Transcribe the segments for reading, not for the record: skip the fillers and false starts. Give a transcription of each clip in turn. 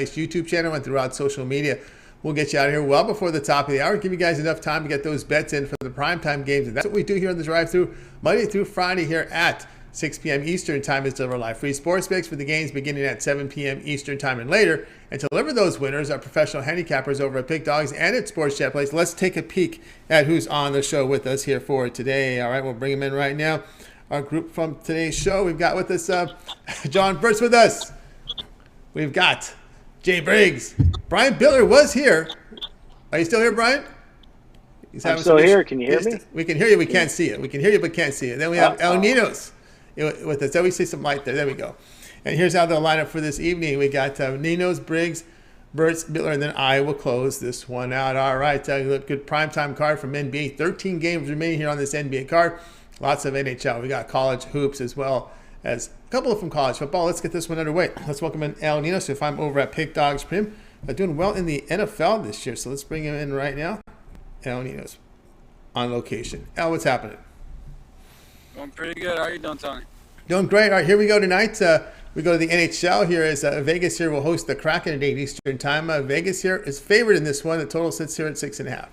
YouTube channel and throughout social media. We'll get you out of here well before the top of the hour. Give you guys enough time to get those bets in for the primetime games. And that's what we do here on the drive-thru Monday through Friday here at 6 p.m. Eastern Time. Is deliver live free sports picks for the games beginning at 7 p.m. Eastern Time and later. And to deliver those winners are professional handicappers over at Pick Dogs and at Sports Chat Place. Let's take a peek at who's on the show with us here for today. All right, we'll bring him in right now. Our group from today's show, we've got with us Javon Virtue with us. We've got Jay Briggs. Brian Bitler was here. Are you still here, Brian? I'm still here. Can you hear me? We can hear you. We can't see it. We can hear you, but can't see it. Then we have Ninos with us. There we see some light there. There we go. And here's how they'll line up for this evening. We got Ninos, Briggs, Burts, Bitler, and then I will close this one out. All right. Good primetime card from NBA. 13 games remaining here on this NBA card. Lots of NHL. We got college hoops as well as a couple from college football. Let's get this one underway. Let's welcome in Al Ninos, if I'm over at Pick Dogs Premium. Doing well in the NFL this year, so let's bring him in right now. Al Ninos on location. Al, what's happening? Going pretty good. How are you doing, Tony? Doing great. All right, here we go tonight. We go to the NHL here as Vegas here will host the Kraken at 8 Eastern Time. Vegas here is favored in this one. The total sits here at 6.5.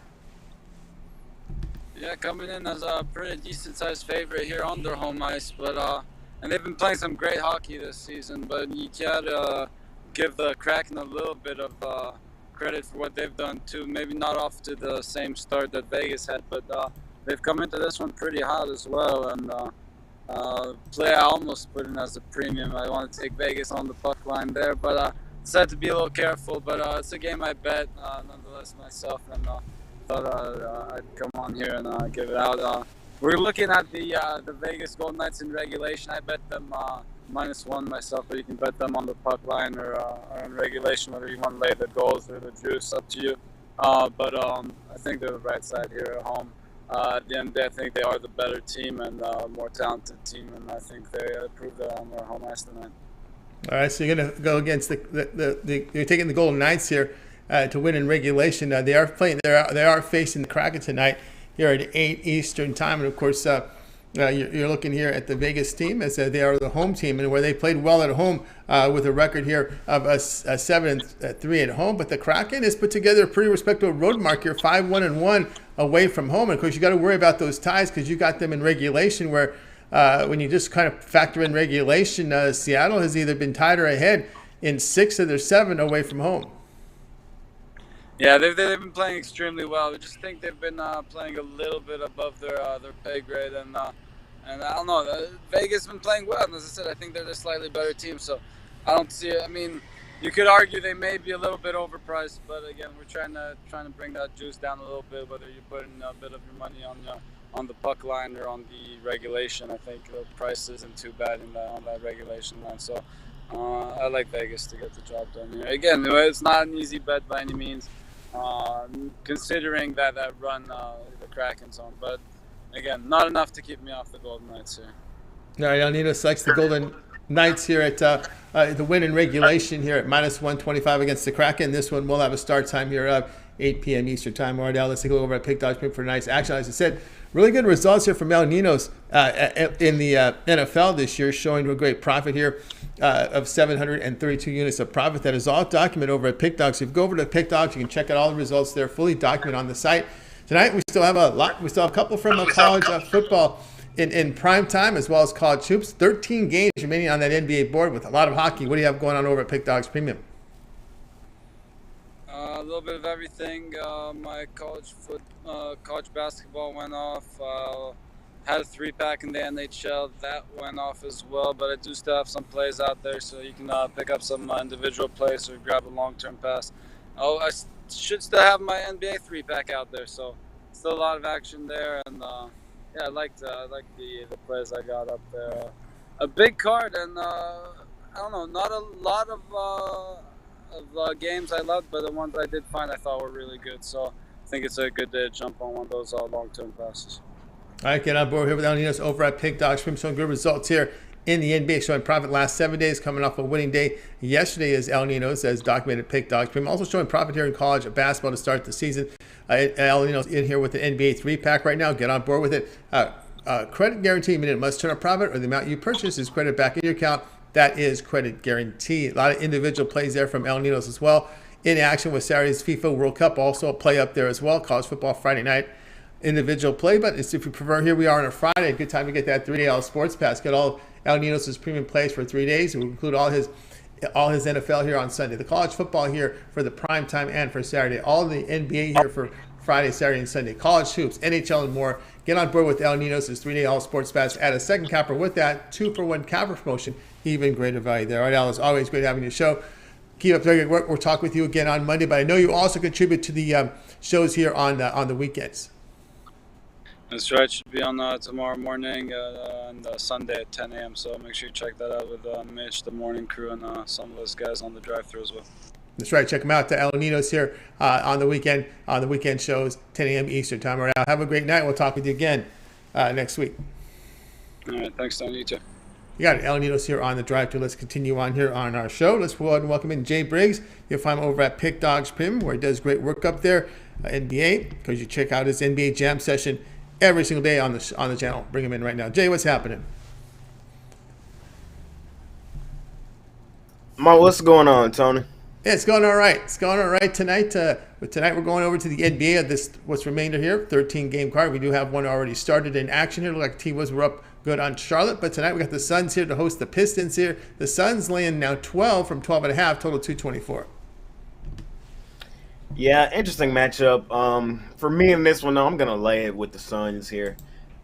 Yeah, coming in as a pretty decent-sized favorite here on their home ice, but and they've been playing some great hockey this season. But you gotta give the Kraken a little bit of credit for what they've done too. Maybe not off to the same start that Vegas had, but they've come into this one pretty hot as well. And play I almost put in as a premium. I want to take Vegas on the puck line there, but decided to be a little careful. But it's a game I bet nonetheless myself, and thought I'd come on here and give it out. We're looking at the Vegas Golden Knights in regulation. I bet them -1 myself, but you can bet them on the puck line or in regulation, whether you want to lay the goals or the juice, up to you. But I think they're the right side here at home. At the end of the day, I think they are the better team and more talented team, and I think they proved that on their home ice tonight. All right, so you're going to go against you're taking the Golden Knights here to win in regulation. They are playing. They are facing the Kraken tonight here at 8 Eastern Time, and of course. You're looking here at the Vegas team as they are the home team, and where they played well at home with a record here of a 7-3 at home. But the Kraken has put together a pretty respectable road mark here, 5-1-1 away from home. And of course, you got to worry about those ties because you got them in regulation. Where when you just kind of factor in regulation, Seattle has either been tied or ahead in 6 of their 7 away from home. Yeah, they've been playing extremely well. I just think they've been playing a little bit above their pay grade, and I don't know. Vegas has been playing well, and as I said, I think they're the slightly better team. So I don't see it. I mean, you could argue they may be a little bit overpriced, but again, we're trying to bring that juice down a little bit. Whether you're putting a bit of your money on the puck line or on the regulation, I think the price isn't too bad on that regulation line. So I like Vegas to get the job done here. Again, it's not an easy bet by any means. Considering that run the Kraken's on, but again, not enough to keep me off the Golden Knights here. All right, El Nino selects the Golden Knights here at the win in regulation here at -125 against the Kraken. This one will have a start time here of 8 p.m. Eastern Time. All right, Al, let's take a look over at Pick Dogs for tonight's action. As I said, really good results here from El Ninos in the NFL this year, showing a great profit here of 732 units of profit. That is all documented over at Pick Dogs. If you go over to Pick Dogs, you can check out all the results there, fully documented on the site. Tonight, we still have a lot. We still have a couple from college football in prime time, as well as college hoops. 13 games remaining on that NBA board with a lot of hockey. What do you have going on over at Pick Dogs Premium? A little bit of everything. My college basketball went off. Had a 3-pack in the NHL that went off as well, but I do still have some plays out there, so you can pick up some individual plays or grab a long-term pass. I should still have my NBA 3-pack out there, so still a lot of action there, and yeah, I like the plays I got up there. A big card, and I don't know, not a lot of games I loved, but the ones I did find I thought were really good, so I think it's a good day to jump on one of those long-term passes. All right, get on board here with El Ninos over at Pick Dogs. Some good results here in the NBA, showing profit last 7 days, coming off a winning day yesterday is El Ninos, as documented Pick Dogs. Also showing profit here in college basketball to start the season. El Ninos in here with the NBA 3-pack right now. Get on board with it. Credit guarantee, meaning it must turn a profit or the amount you purchase is credited back in your account that is credit guaranteed. A lot of individual plays there from El Ninos as well. In action with Saturday's FIFA World Cup, also a play up there as well. College football Friday night individual play, but if you prefer, here we are on a Friday. Good time to get that 3-day all sports pass. Get all El Ninos' premium plays for 3 days. We'll include all his NFL here on Sunday. The college football here for the prime time and for Saturday. All the NBA here for Friday, Saturday, and Sunday. College hoops, NHL, and more. Get on board with El Ninos' 3-day all sports pass. Add a second capper with that 2-for-1 capper promotion. Even greater value there. All right, Al, it's always great having you show. Keep up the good work. We'll talk with you again on Monday, but I know you also contribute to the shows here on the weekends. That's right. Should be on tomorrow morning and Sunday at 10 a.m. So make sure you check that out with Mitch, the morning crew, and some of those guys on the drive-thru as well. That's right. Check them out. The El Ninos here on the weekend shows, 10 a.m. Eastern time. All right, have a great night. We'll talk with you again next week. All right. Thanks, Don. You too. You got it. El Ninos here on the drive-thru. Let's continue on here on our show. Let's go ahead and welcome in Jay Briggs. You'll find him over at Pick Dogs Prim, where he does great work up there, NBA, because you check out his NBA Jam session every single day on the channel. Bring him in right now. Jay, what's happening? What's going on, Tony? Yeah, it's going all right. It's going all right tonight. But tonight we're going over to the NBA of this what's remainder here, 13-game card. We do have one already started in action here. Look like T-Wolves were up good on Charlotte. But tonight we got the Suns here to host the Pistons here. The Suns laying now 12 from 12.5, total 224. Yeah, interesting matchup. For me in this one, though, I'm going to lay it with the Suns here.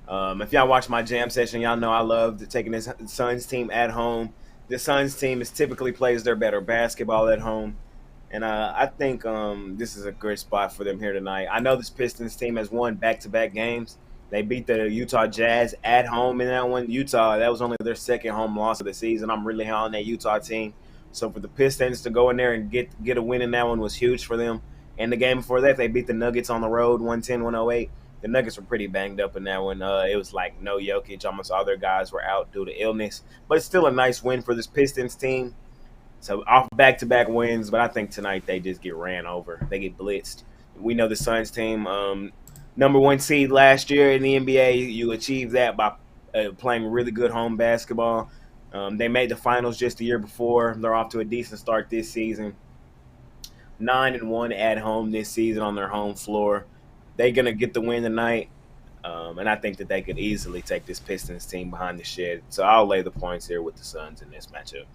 If y'all watch my jam session, y'all know I love taking this Suns team at home. The Suns team typically plays their better basketball at home. And I think this is a great spot for them here tonight. I know this Pistons team has won back-to-back games. They beat the Utah Jazz at home in that one. Utah, that was only their second home loss of the season. I'm really high on that Utah team. So for the Pistons to go in there and get a win in that one was huge for them. And the game before that, they beat the Nuggets on the road, 110-108. The Nuggets were pretty banged up in that one. It was like no Jokic. Almost all their guys were out due to illness. But it's still a nice win for this Pistons team. So off back-to-back wins, but I think tonight they just get ran over. They get blitzed. We know the Suns team, number one seed last year in the NBA. You achieve that by playing really good home basketball. They made the finals just the year before. They're off to a decent start this season. 9-1 at home this season on their home floor. They're going to get the win tonight, and I think that they could easily take this Pistons team behind the shed. So I'll lay the points here with the Suns in this matchup.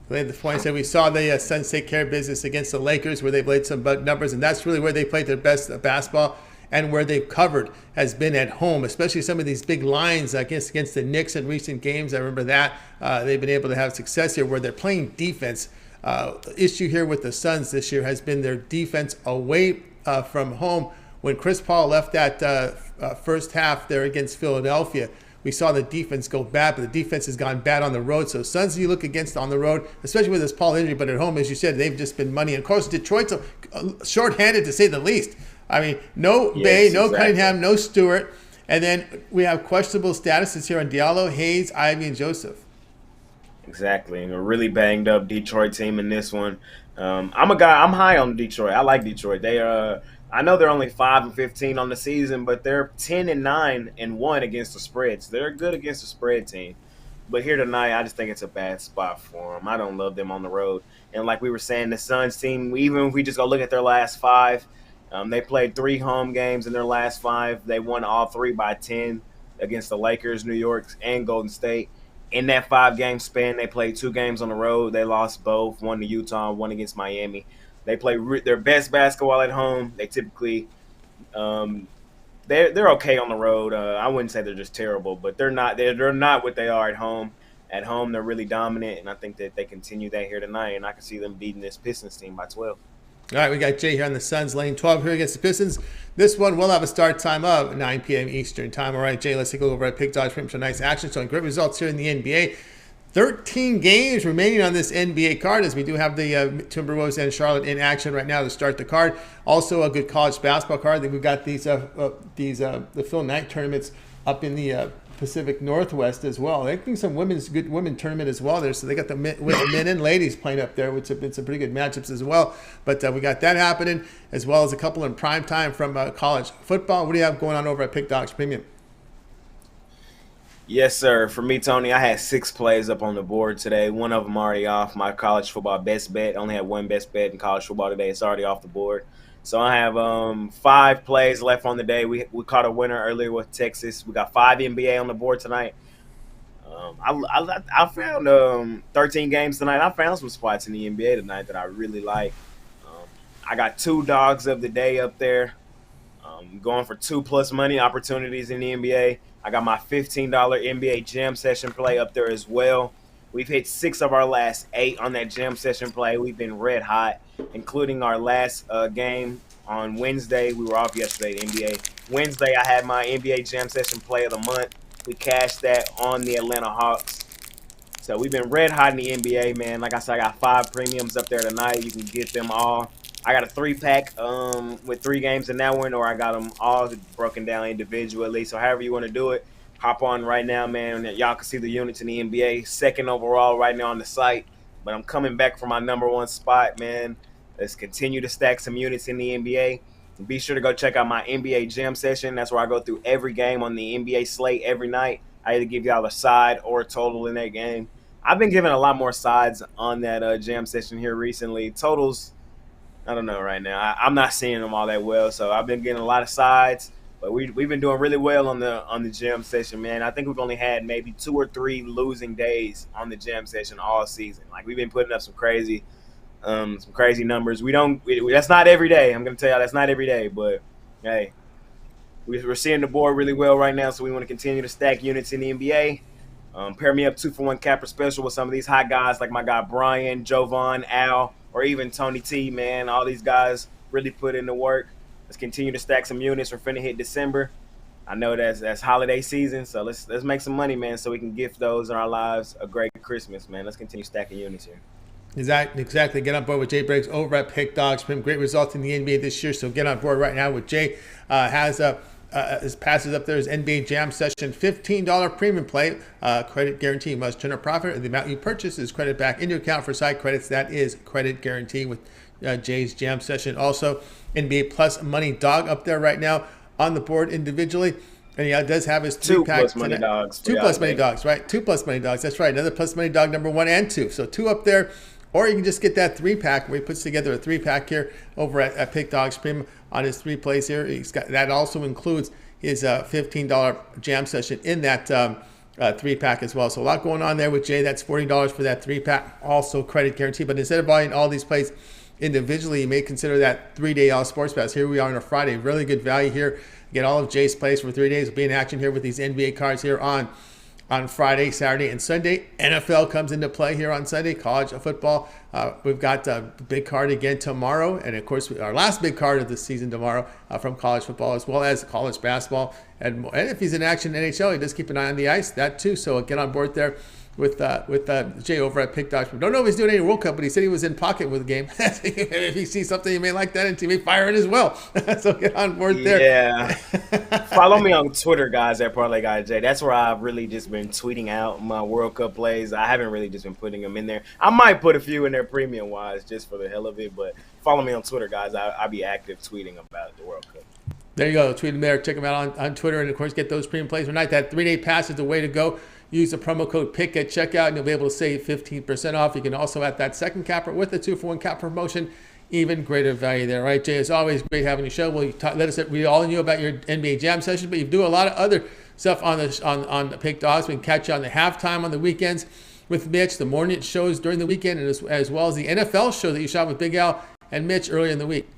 Lay the points that we saw the Suns take care of business against the Lakers, where they've laid some numbers, and that's really where they played their best basketball, and where they've covered has been at home, especially some of these big lines against the Knicks in recent games. I remember that. They've been able to have success here where they're playing defense. The issue here with the Suns this year has been their defense away from home. When Chris Paul left that first half there against Philadelphia, we saw the defense go bad, but the defense has gone bad on the road. So Suns you look against on the road, especially with this Paul injury, but at home, as you said, they've just been money. And of course, Detroit's shorthanded to say the least. I mean, no Bay, no Cunningham, no Stewart. And then we have questionable statuses here on Diallo, Hayes, Ivy, and Joseph. Exactly. And a really banged up Detroit team in this one. I'm high on Detroit. I like Detroit. I know they're only 5-15 on the season, but they're 10-9-1 against the spreads. They're good against the spread team. But here tonight, I just think it's a bad spot for them. I don't love them on the road. And like we were saying, the Suns team, even if we just go look at their last 5, they played 3 home games in their last 5. They won all 3 by 10 against the Lakers, New York, and Golden State. In that 5-game span, they played 2 games on the road. They lost both, one to Utah, one against Miami. They play their best basketball at home. They typically they're okay on the road. I wouldn't say they're just terrible, but they're not what they are at home. At home, they're really dominant, and I think that they continue that here tonight, and I can see them beating this Pistons team by 12. All right, we got Jay here on the Suns, lane 12 here against the Pistons. This one will have a start time of 9 p.m. Eastern time. All right, Jay, let's take a look over at Pick Dodge for some nice action. Showing great results here in the NBA. 13 games remaining on this NBA card, as we do have the Timberwolves and Charlotte in action right now to start the card. Also a good college basketball card. Then we've got the Phil Knight tournaments up in the Pacific Northwest as well. They're getting some good women tournament as well there. So they got the men and ladies playing up there, which have been some pretty good matchups as well. But we got that happening, as well as a couple in prime time from college football. What do you have going on over at Pick Dogs Premium? Yes, sir. For me, Tony, I had 6 plays up on the board today. One of them already off. My college football best bet. Only had one best bet in college football today. It's already off the board. So I have 5 plays left on the day. We caught a winner earlier with Texas. We got 5 NBA on the board tonight. I found 13 games tonight. I found some spots in the NBA tonight that I really like. I got 2 dogs of the day up there. Going for 2+ money opportunities in the NBA. I got my $15 NBA jam session play up there as well. We've hit 6 of our last 8 on that jam session play. We've been red hot, including our last game on Wednesday. We were off yesterday, the NBA. Wednesday, I had my NBA jam session play of the month. We cashed that on the Atlanta Hawks. So we've been red hot in the NBA, man. Like I said, I got 5 premiums up there tonight. You can get them all. I got a 3-pack with 3 games in that one, or I got them all broken down individually. So however you want to do it, hop on right now, man. Y'all can see the units in the NBA. 2nd overall right now on the site. But I'm coming back for my number 1 spot, man. Let's continue to stack some units in the NBA. And be sure to go check out my NBA Jam Session. That's where I go through every game on the NBA slate every night. I either give y'all a side or a total in that game. I've been giving a lot more sides on that Jam Session here recently. Totals, I don't know right now. I'm not seeing them all that well, so I've been getting a lot of sides. But we've been doing really well on the Jam Session, man. I think we've only had maybe 2 or 3 losing days on the Jam Session all season. Like, we've been putting up some crazy numbers. That's not every day. I'm gonna tell y'all that's not every day, but hey, we're seeing the board really well right now, so we want to continue to stack units in the NBA. Pair me up 2-for-1 capper special with some of these hot guys like my guy Brian, Jovan, Al, or even Tony T, man. All these guys really put in the work. Let's continue to stack some units. We're finna hit December. I know that's holiday season, so let's make some money, man, so we can gift those in our lives a great Christmas, man. Let's continue stacking units here. Exactly. Get on board with Jay Briggs over at Pick Dogs. Been great results in the NBA this year, so get on board right now with Jay. His passes up there is NBA Jam Session, $15 premium play. Credit guarantee. You must turn a profit, or the amount you purchase is credit back into your account for side credits. That is credit guarantee with Jay's Jam Session. Also, NBA Plus Money Dog up there right now on the board individually. And he does have his 2-pack. 2+ money dogs. 2+ money dogs, right? 2+ money dogs. That's right. Another plus money dog number 1 and 2. So 2 up there. Or you can just get that 3-pack where he puts together a 3-pack here over at Pick Dogs Premium on his 3 plays here. He's got that also includes his $15 jam session in that 3-pack as well. So a lot going on there with Jay. That's $40 for that 3-pack. Also credit guarantee. But instead of buying all these plays individually, you may consider that 3-day all sports pass. Here we are on a Friday. Really good value here. Get all of Jay's plays for 3 days. We'll be in action here with these NBA cards here on Friday, Saturday, and Sunday. NFL comes into play here on Sunday. College football. We've got a big card again tomorrow. And, of course, our last big card of the season tomorrow from college football, as well as college basketball. And if he's in action in NHL, he does keep an eye on the ice. That, too. So get on board there with Jay over at Pick Dogs. Don't know if he's doing any World Cup, but he said he was in pocket with the game. If he sees something you may like that, and he may fire it as well. So get on board there. Yeah. Follow me on Twitter, guys, at Parlay Guy Jay. That's where I've really just been tweeting out my World Cup plays. I haven't really just been putting them in there. I might put a few in there premium-wise just for the hell of it, but follow me on Twitter, guys. I'll be active tweeting about the World Cup. There you go. Tweet them there. Check them out on Twitter. And, of course, get those premium plays tonight. That 3-day pass is the way to go. Use the promo code PICK at checkout, and you'll be able to save 15% off. You can also add that second capper with the 2-for-1 cap promotion. Even greater value there, right, Jay? It's always great having you show. Well, we all knew about your NBA Jam session, but you do a lot of other stuff on the Pick Dogs. We can catch you on the halftime on the weekends with Mitch, the morning shows during the weekend, and as well as the NFL show that you shot with Big Al and Mitch earlier in the week.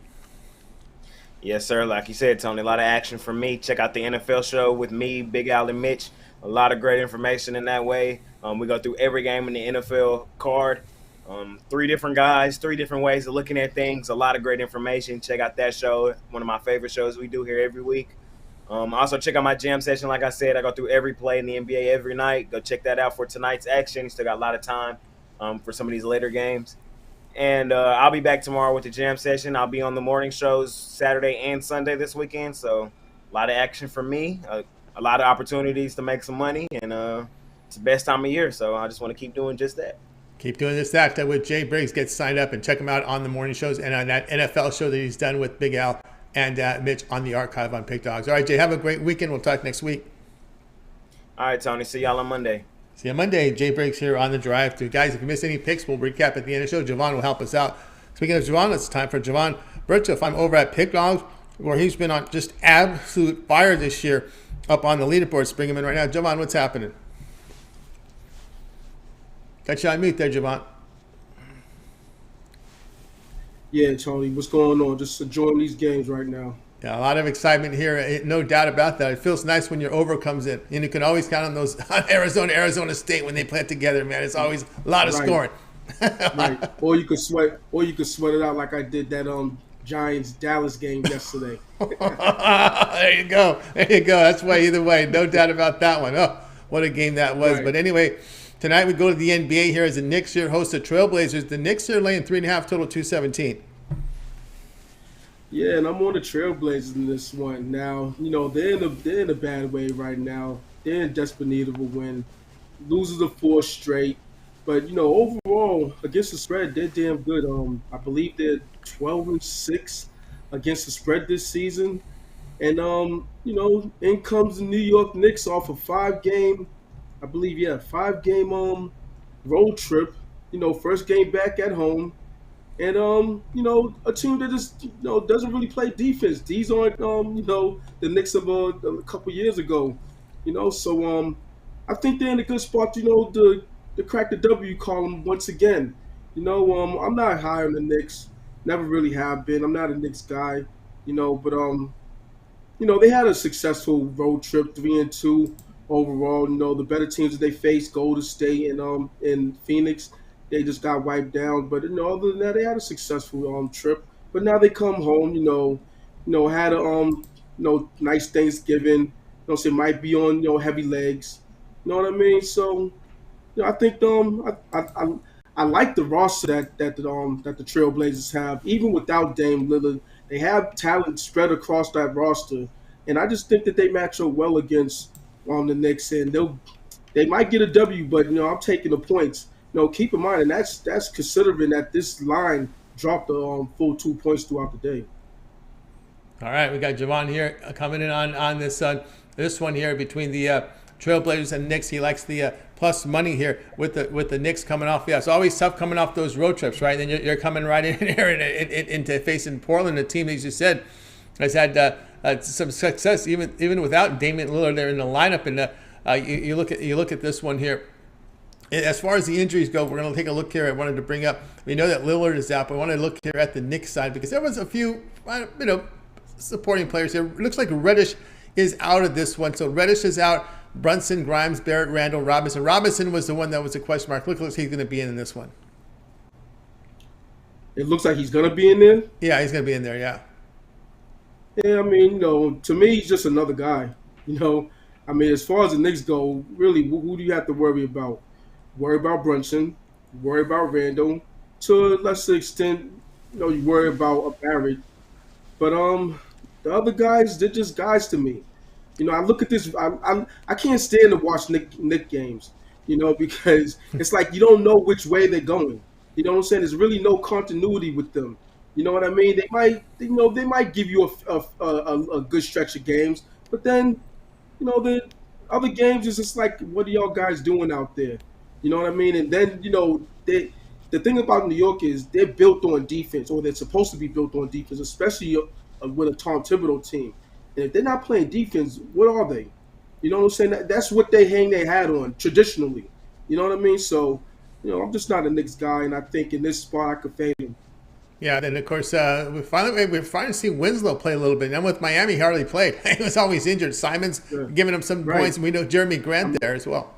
Yes, sir. Like you said, Tony, a lot of action from me. Check out the NFL show with me, Big Al, and Mitch. A lot of great information in that way. We go through every game in the NFL card. 3 different guys, 3 different ways of looking at things. A lot of great information. Check out that show. One of my favorite shows we do here every week. Also, check out my jam session. Like I said, I go through every play in the NBA every night. Go check that out for tonight's action. Still got a lot of time for some of these later games. And I'll be back tomorrow with the jam session. I'll be on the morning shows Saturday and Sunday this weekend. So a lot of action for me. A lot of opportunities to make some money, and it's the best time of year, so I just want to keep doing just that. Keep doing that with Jay Briggs. Get signed up and check him out on the morning shows and on that NFL show that he's done with Big Al and Mitch on the archive on Pick Dogs. All right, Jay, have a great weekend. We'll talk next week. All right, Tony. See y'all on Monday. See you Monday. Jay Briggs here on the drive to guys. If you miss any picks, we'll recap at the end of the show. Javon will help us out. Speaking of Javon, it's time for Javon Virtue. If I'm over at Pick Dogs, where he's been on just absolute fire this year, up on the leaderboard. Let's bring him in right now. Javon, what's happening? Got you on mute there, Javon. Yeah, Tony, what's going on? Just enjoying these games right now. Yeah, a lot of excitement here. No doubt about that. It feels nice when your over comes in. And you can always count on those on Arizona State when they play together, man. It's always a lot of scoring. Right. Or you could sweat it out like I did that Giants Dallas game yesterday. There you go. That's why either way. No doubt about that one. Oh, what a game that was. Right. But anyway, tonight we go to the NBA here as the Knicks here host the Trailblazers. The Knicks are laying 3.5 total, 217. Yeah, and I'm on the Trailblazers in this one. Now, they're in a bad way right now. They're in desperate need of a win. Loses a 4 straight. But, overall, against the spread, they're damn good. I believe they're 12-6 against the spread this season. And, in comes the New York Knicks off a 5-game road trip. First game back at home. And a team that just doesn't really play defense. These aren't the Knicks of a couple years ago. So I think they're in a good spot, to crack the W column once again. I'm not high on the Knicks. Never really have been. I'm not a Knicks guy, but they had a successful road trip, 3-2 overall. The better teams that they faced, Golden State and Phoenix, they just got wiped down. But other than that, they had a successful trip. But now they come home, had a nice Thanksgiving. So it might be on heavy legs. You know what I mean? So I think I like the roster that the Trailblazers have, even without Dame Lillard. They have talent spread across that roster, and I just think that they match up well against the Knicks, and they might get a W. But I'm taking the points. Keep in mind, and that's considering that this line dropped a full 2 points throughout the day. All right, we got Javon here coming in on this one here between the Trailblazers and Knicks. He likes the plus money here with the Knicks coming off. Yeah, it's always tough coming off those road trips, right? Then you're coming right in here into facing Portland, a team, as you said, has had some success even without Damian Lillard there in the lineup. And you look at this one here. As far as the injuries go, we're going to take a look here. I wanted to bring up, we know that Lillard is out, but I want to look here at the Knicks side because there was a few, supporting players here. It looks like Reddish is out of this one. So Reddish is out. Brunson, Grimes, Barrett, Randall, Robinson. Robinson was the one that was a question mark. Looks like he's going to be in this one. It looks like he's going to be in there? Yeah, he's going to be in there, yeah. Yeah, I mean, to me, he's just another guy. As far as the Knicks go, really, who do you have to worry about? Worry about Brunson, worry about Randall. To a lesser extent, you worry about Barrett. But the other guys, they're just guys to me. I look at this. I can't stand to watch Knick games. Because it's like you don't know which way they're going. You know what I'm saying? There's really no continuity with them. You know what I mean? They might give you a good stretch of games, but then the other games is just like, what are y'all guys doing out there? You know what I mean? And then the thing about New York is they're built on defense, or they're supposed to be built on defense, especially with a Tom Thibodeau team. And if they're not playing defense, what are they? You know what I'm saying? That's what they hang their hat on traditionally. You know what I mean? So, I'm just not a Knicks guy, and I think in this spot I could fade him. Yeah, then of course we're finally seeing Winslow play a little bit. And with Miami, he hardly played. He was always injured. Simon's giving him some points, and we know Jeremy Grant there as well.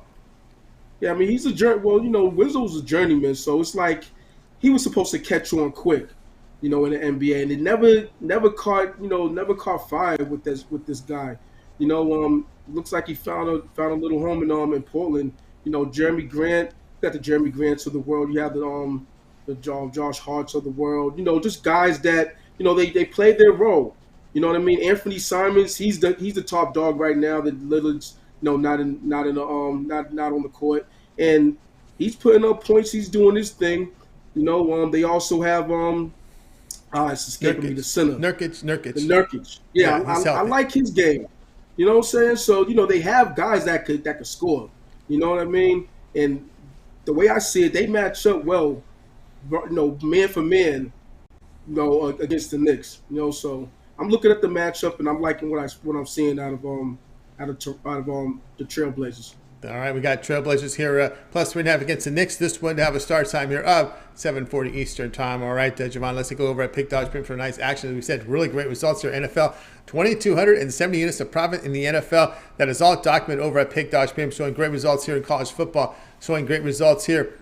Yeah, he's a Winslow's a journeyman, so it's like he was supposed to catch on quick, in the NBA, and it never caught fire with this guy. Looks like he found a little home in Portland. Jeremy Grant, got the Jeremy Grants of the world. You have the Josh Harts of the world. Just guys that they played their role. You know what I mean? Anthony Simons, he's the top dog right now. That Lillard's not on the court, and he's putting up points. He's doing his thing. They also have it's escaping me, the center. Nurkic. The Nurkic. Yeah, I like his game. You know what I'm saying? So they have guys that could score. You know what I mean? And the way I see it, they match up well. Man for man. Against the Knicks. So I'm looking at the matchup and I'm liking what I'm seeing out of the Trailblazers. All right, we got Trailblazers here, plus 3.5 against the Knicks. This one to have a start time here of 7:40 Eastern time. All right, Javon, let's go over at Pick Dodge Print for a nice action. As we said, really great results here. NFL, 2,270 units of profit in the NFL. That is all documented over at Pick Dodge Print, showing great results here in college football, showing great results here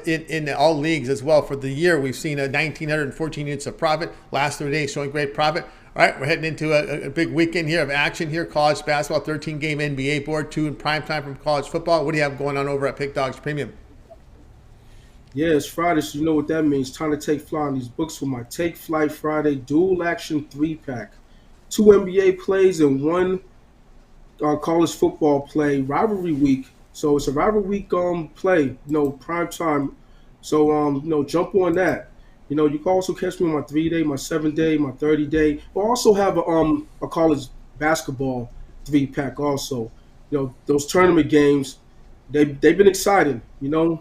in all leagues as well. For the year, we've seen 1,914 units of profit. Last 3 days showing great profit. All right, we're heading into a big weekend here of action here. College basketball, 13-game NBA board, 2 in prime time from college football. What do you have going on over at Pick Dogs Premium? Yeah, it's Friday, so you know what that means. Time to take flight on these books for my Take Flight Friday dual action 3-pack. 2 NBA plays and 1 college football play, rivalry week. So it's a rivalry week play, prime time. So jump on that. You can also catch me on my 3-day, my 7-day, my 30-day. We'll also have a college basketball 3-pack also. Those tournament games, they've been exciting,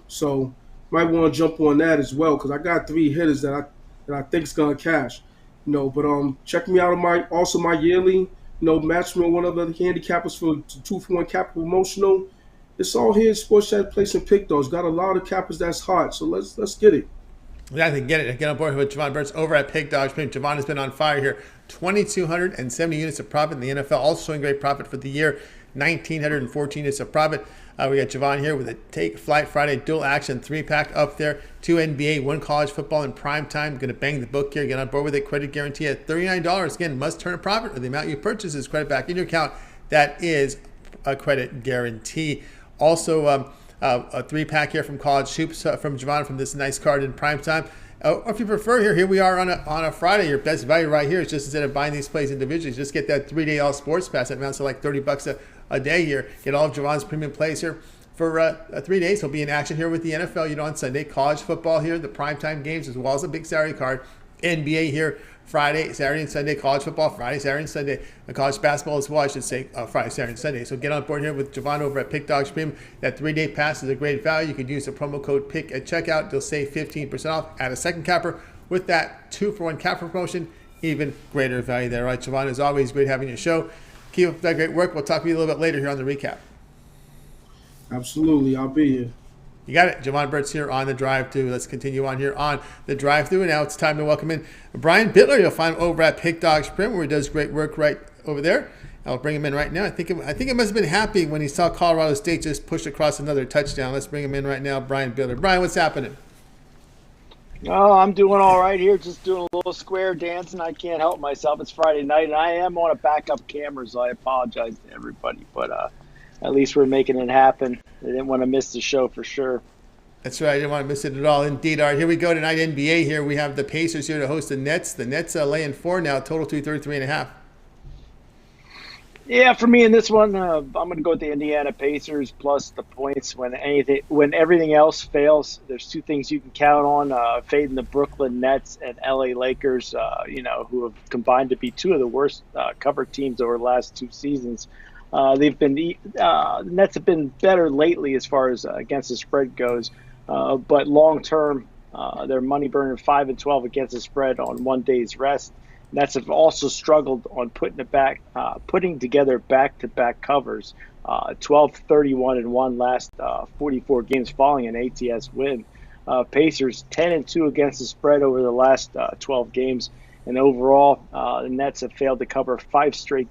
so might want to jump on that as well because I got 3 hitters that I think is gonna cash. But check me out on my yearly, match me on one of the handicappers for 2-for-1 capital promotional. It's all here in Sports Chat Place and Pick Those. Got a lot of cappers that's hot, so let's get it. Yeah, I think get it. Get on board with Javon Burts over at Pick Dodge Print. Javon has been on fire here. 2,270 units of profit in the NFL, also showing great profit for the year. 1,914 units of profit. We got Javon here with a Take Flight Friday dual action 3-pack up there. 2 NBA, 1 college football in prime time. Going to bang the book here. Get on board with it. Credit guarantee at $39. Again, must turn a profit or the amount you purchase is credit back in your account. That is a credit guarantee. Also, a 3-pack here from College Hoops from Jovan from this nice card in prime time. Or if you prefer, here we are on a Friday. Your best value right here is just instead of buying these plays individually, just get that 3-day all sports pass that amounts to like $30 a day here. Get all of Javon's premium plays here for 3 days. He'll be in action here with the NFL, on Sunday. College football here, the primetime games, as well as a big Saturday card. NBA here Friday, Saturday, and Sunday. College football Friday, Saturday, and Sunday. And college basketball as well, I should say, Friday, Saturday, and Sunday. So get on board here with Javon over at Pick Dogs Premium. That 3-day pass is a great value. You could use the promo code PICK at checkout. You'll save 15% off. Add a second capper with that 2-for-1 capper promotion. Even greater value there. All right, Javon, as always, great having your show. Keep up that great work. We'll talk to you a little bit later here on the recap. Absolutely. I'll be here. You got it. Javon Burts here on the drive through. Let's continue on here on the drive through. And now it's time to welcome in Brian Bitler. You'll find him over at Pick Dogs Print, where he does great work right over there. I'll bring him in right now. I think it must have been happy when he saw Colorado State just push across another touchdown. Let's bring him in right now, Brian Bitler. Brian, what's happening? Oh, I'm doing all right here. Just doing a little square dancing. I can't help myself. It's Friday night, and I am on a backup camera, so I apologize to everybody. But at least we're making it happen. I didn't want to miss the show for sure. That's right. I didn't want to miss it at all. Indeed. All right, here we go tonight. NBA here. We have the Pacers here to host the Nets. The Nets laying 4 now, total 233.5. Yeah, for me in this one, I'm going to go with the Indiana Pacers plus the points. When everything else fails, there's 2 things you can count on: fading the Brooklyn Nets and LA Lakers, who have combined to be 2 of the worst covered teams over the last 2 seasons. The Nets have been better lately as far as against the spread goes, but long term, they're money burning 5-12 against the spread on 1 day's rest. Nets have also struggled on putting together back-to-back covers. 12-31-1 last 44 games following an ATS win. Pacers 10-2 against the spread over the last 12 games. And overall, the Nets have failed to cover 5 straight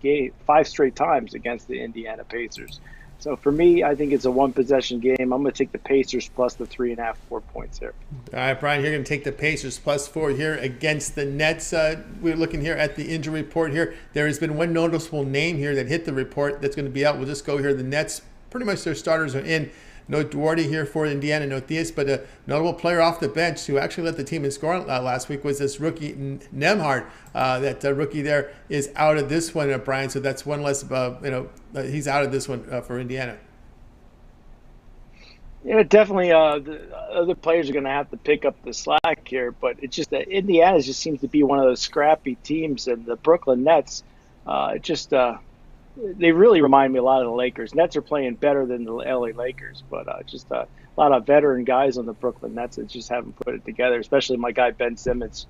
times against the Indiana Pacers. So for me, I think it's a 1-possession game. I'm going to take the Pacers plus the 3.5, 4 points here. All right, Brian, you're going to take the Pacers plus 4 here against the Nets. We're looking here at the injury report here. There has been one noticeable name here that hit the report that's going to be out. We'll just go here. The Nets, pretty much their starters are in. No Duarte here for Indiana, no Theus, but a notable player off the bench who actually led the team in scoring last week was this rookie Nemhard. That rookie there is out of this one, Brian. So that's one less. He's out of this one for Indiana. Yeah, definitely. The other players are going to have to pick up the slack here, but it's just that Indiana just seems to be one of those scrappy teams, and the Brooklyn Nets, they really remind me a lot of the Lakers. Nets are playing better than the LA Lakers, but just a lot of veteran guys on the Brooklyn Nets that just haven't put it together, especially my guy Ben Simmons.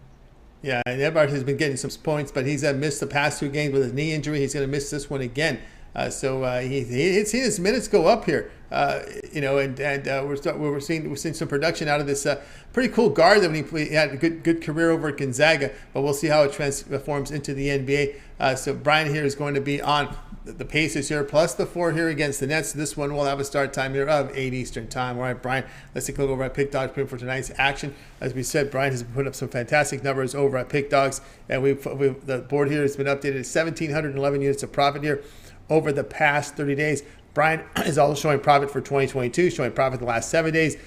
Yeah, and Edwards has been getting some points, but he's missed the past 2 games with his knee injury. He's going to miss this one again. So he's seen his minutes go up here, and we're seeing some production out of this pretty cool guard that he had a good career over at Gonzaga. But we'll see how it transforms into the NBA. So Brian here is going to be on the Pacers here, plus the 4 here against the Nets. This one will have a start time here of 8 Eastern time. All right, Brian, let's take a look over at Pick Dogs for tonight's action. As we said, Brian has put up some fantastic numbers over at Pick Dogs, and the board here has been updated 1,711 units of profit here over the past 30 days. Brian is also showing profit for 2022, showing profit the last 7 days,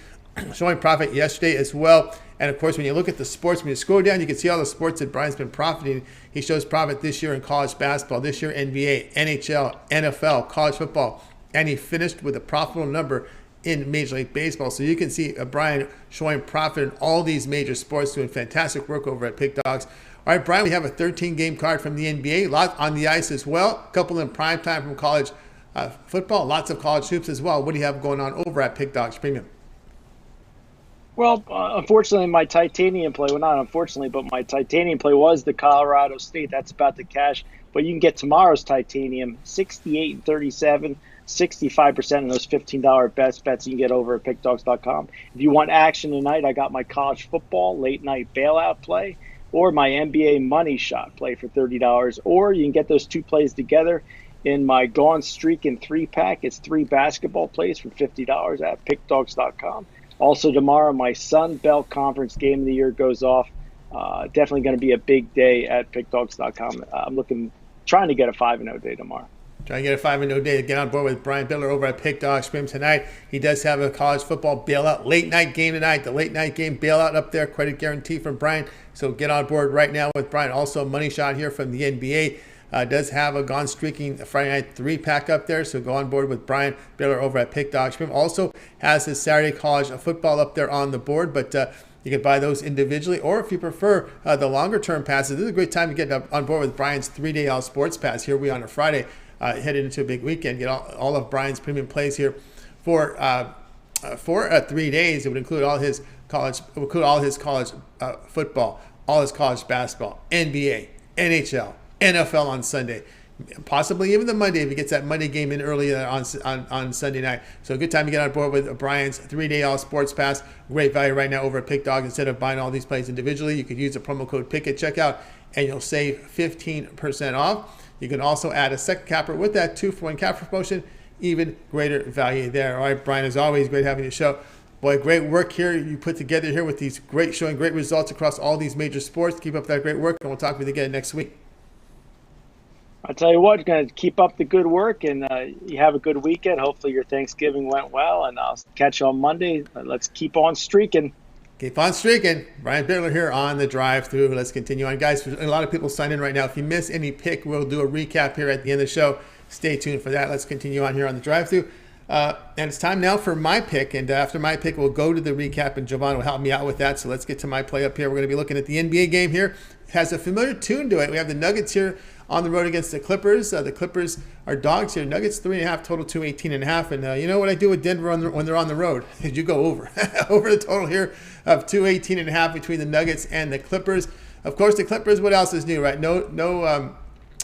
showing profit yesterday as well. And of course, when you look at the sports, when you scroll down, you can see all the sports that Brian's been profiting. He shows profit this year in college basketball, this year NBA, NHL, NFL, college football, and he finished with a profitable number in Major League Baseball. So you can see Brian showing profit in all these major sports, doing fantastic work over at Pick Dogs. All right, Brian, we have a 13-game card from the NBA, a lot on the ice as well, a couple in prime time from college football, lots of college hoops as well. What do you have going on over at Pick Dogs Premium? Well, unfortunately, my titanium play, well, not unfortunately, but my titanium play was the Colorado State. That's about the cash. But you can get tomorrow's titanium, 68 and 37, 65% of those $15 best bets you can get over at pickdogs.com. If you want action tonight, I got my college football late night bailout play, or my NBA money shot play for $30, or you can get those 2 plays together in my Gone Streaking 3-pack. It's 3 basketball plays for $50 at pickdogs.com. Also tomorrow, my Sun Belt Conference Game of the Year goes off. Definitely going to be a big day at pickdogs.com. I'm trying to get a 5-0 day tomorrow. Trying to get a 5-0 day to get on board with Brian Bitler over at Pick Dogs Premium tonight. He does have a college football bailout late night game tonight. The late night game bailout up there, credit guarantee from Brian. So get on board right now with Brian. Also, money shot here from the NBA. Does have a Gone Streaking Friday night 3-pack up there. So go on board with Brian Bitler over at Pick Dogs Premium. Also has his Saturday college football up there on the board, but you can buy those individually, or if you prefer the longer term passes, this is a great time to get on board with Brian's 3-day all sports pass. Here we are on a Friday. Headed into a big weekend, get all of Brian's premium plays here for 3 days. It would include all his college, football, all his college basketball, NBA, NHL, NFL on Sunday, possibly even the Monday if he gets that Monday game in early on Sunday night. So a good time to get on board with Brian's 3-day all sports pass. Great value right now over at Pick Dog. Instead of buying all these plays individually, you could use the promo code PICK at checkout and you'll save 15% off. You can also add a second capper with that 2-for-1 capper promotion. Even greater value there. All right, Brian, as always, great having you show. Boy, great work here you put together here with these showing great results across all these major sports. Keep up that great work, and we'll talk with you again next week. I'll tell you what, going to keep up the good work, and you have a good weekend. Hopefully your Thanksgiving went well, and I'll catch you on Monday. Let's keep on streaking. Keep on streaking. Brian Bitler here on the drive-through. Let's continue on. Guys, a lot of people sign in right now. If you miss any pick, we'll do a recap here at the end of the show. Stay tuned for that. Let's continue on here on the drive-through. And it's time now for my pick. And after my pick, we'll go to the recap, and Jovan will help me out with that. So let's get to my play up here. We're going to be looking at the NBA game here. It has a familiar tune to it. We have the Nuggets here on the road against the Clippers. The Clippers are dogs here. Nuggets 3.5, total 218.5. And you know what I do with Denver when they're on the road? Is you go over. Over the total here of 218.5 between the Nuggets and the Clippers. Of course, the Clippers, what else is new, right? They're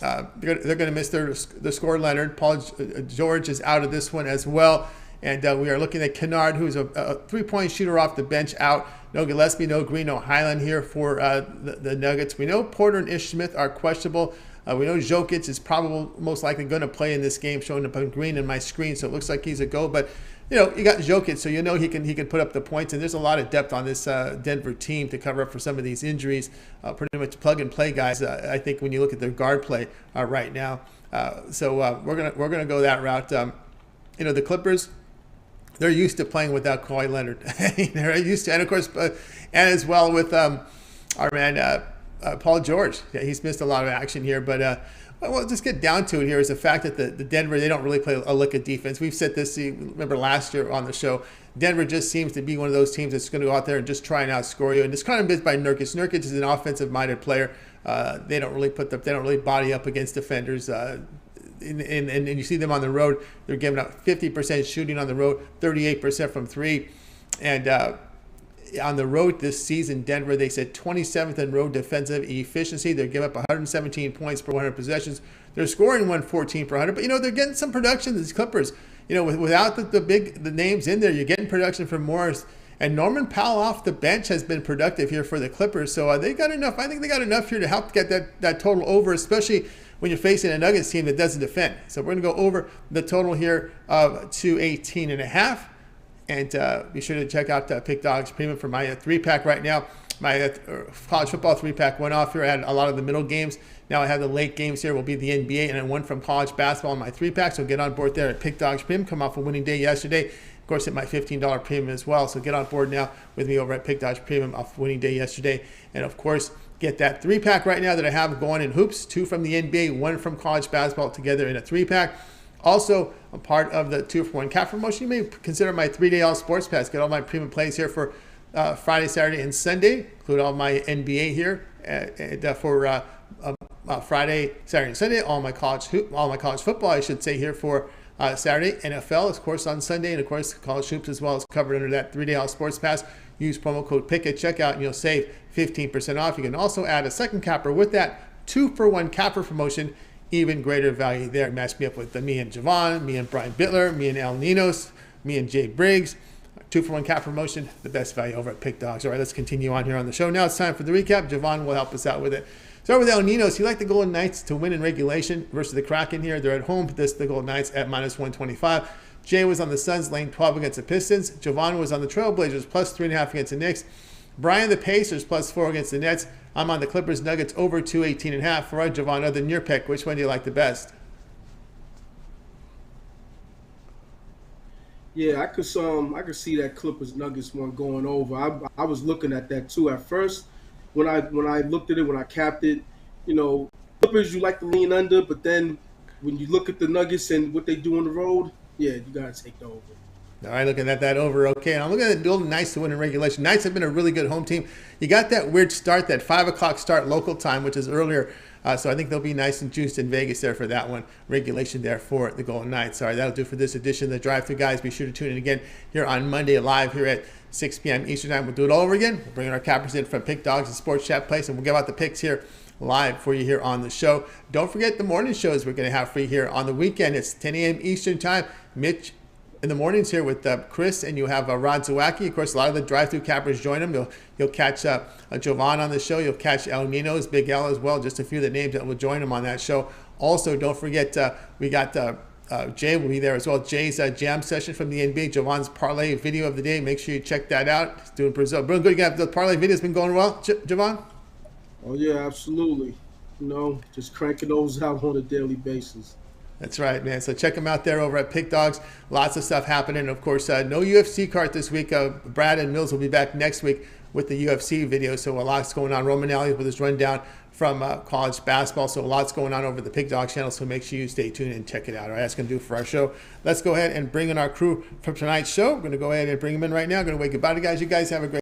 going to miss the scorer Leonard. Paul George is out of this one as well. And we are looking at Kennard, who's a three-point shooter off the bench, out. No Gillespie, no Green, no Highland here for the Nuggets. We know Porter and Ish Smith are questionable. We know Jokic is probably most likely going to play in this game, showing up on green in my screen, so it looks like he's a go. But you got Jokic, so he can put up the points, and there's a lot of depth on this Denver team to cover up for some of these injuries. Pretty much plug and play guys. I think when you look at their guard play right now, so we're gonna go that route. The Clippers, they're used to playing without Kawhi Leonard. They're used to, and of course, and as well with our man Paul George. Yeah, he's missed a lot of action here, but. Well, just get down to it here is the fact that the Denver, they don't really play a lick of defense. We've said this, remember last year on the show, Denver just seems to be one of those teams that's going to go out there and just try and outscore you. And it's kind of missed by Nurkic. Nurkic is an offensive-minded player. They don't really body up against defenders. and you see them on the road. They're giving up 50% shooting on the road, 38% from three. And on the road this season, Denver, they said 27th in road defensive efficiency. They're giving up 117 points per 100 possessions. They're scoring 114 per 100. But, they're getting some production, these Clippers. Without the names in there, you're getting production from Morris. And Norman Powell off the bench has been productive here for the Clippers. So they got enough. I think they got enough here to help get that total over, especially when you're facing a Nuggets team that doesn't defend. So we're going to go over the total here of 218.5. And be sure to check out Pick Dogs Premium for my 3-pack right now. My college football 3-pack went off here. I had a lot of the middle games. Now I have the late games here will be the NBA, and I won from college basketball in my 3-pack. So get on board there at Pick Dogs Premium. Come off a winning day yesterday. Of course, hit my $15 premium as well. So get on board now with me over at Pick Dogs Premium off winning day yesterday. And of course, get that 3-pack right now that I have going in hoops. 2 from the NBA, 1 from college basketball together in a 3-pack. Also, a part of the 2-for-1 cap promotion, you may consider my 3-day all sports pass. Get all my premium plays here for Friday, Saturday, and Sunday. Include all my NBA here for Friday, Saturday, and Sunday. All my college football, I should say, here for Saturday. NFL, of course, on Sunday, and of course, college hoops as well is covered under that 3-day all sports pass. Use promo code PICK at checkout, and you'll save 15% off. You can also add a second capper with that 2-for-1 capper promotion. Even greater value there. Match me up with me and Jovan, me and Brian Bitler, me and Ninos, me and Jay Briggs. 2-for-1 cap promotion, the best value over at Pick Dogs. All right, let's continue on here on the show. Now it's time for the recap. Jovan will help us out with it. Start with Ninos. He liked the Golden Knights to win in regulation versus the Kraken here. They're at home. The Golden Knights at -125. Jay was on the Suns, laying 12 against the Pistons. Jovan was on the Trailblazers, +3.5 against the Knicks. Brian, the Pacers, +4 against the Nets. I'm on the Clippers Nuggets over 218.5. For Javon, other than your pick, which one do you like the best? Yeah, I could see that Clippers Nuggets one going over. I was looking at that too at first. When I looked at it, when I capped it, Clippers you like to lean under, but then when you look at the Nuggets and what they do on the road, yeah, you gotta take the over. All right, looking at that over. Okay, and I'm looking at the Golden Knights to win in regulation. Knights have been a really good home team. You got that weird start, that 5 o'clock start local time, which is earlier. So I think they'll be nice and juiced in Vegas there for that one. Regulation there for the Golden Knights. All right, that'll do for this edition of the Drive-Thru Guys. Be sure to tune in again here on Monday live here at 6 p.m. Eastern Time. We'll do it all over again. We'll bring in our cappers in from Pick Dogs and Sports Chat Place, and we'll give out the picks here live for you here on the show. Don't forget the morning shows we're going to have free here on the weekend. It's 10 a.m. Eastern Time. Mitch in the mornings here with Chris, and you have Rod Zawacki. Of course, a lot of the drive-through cappers join them. You'll catch Jovan on the show. You'll catch El Ninos, Big L as well. Just a few of the names that will join him on that show. Also, don't forget we got Jay will be there as well. Jay's jam session from the NBA. Jovan's parlay video of the day. Make sure you check that out. He's doing Brazil. Real good. The parlay video's been going well, Jovan? Oh yeah, absolutely. Just cranking those out on a daily basis. That's right, man. So check them out there over at Pick Dogs. Lots of stuff happening. Of course, no UFC card this week. Brad and Mills will be back next week with the UFC video. So a lot's going on. Roman Alley with his rundown from college basketball. So a lot's going on over the Pick Dogs channel. So make sure you stay tuned and check it out. All right, that's going to do it for our show. Let's go ahead and bring in our crew from tonight's show. We're going to go ahead and bring them in right now. Going to wave goodbye to guys. You guys have a great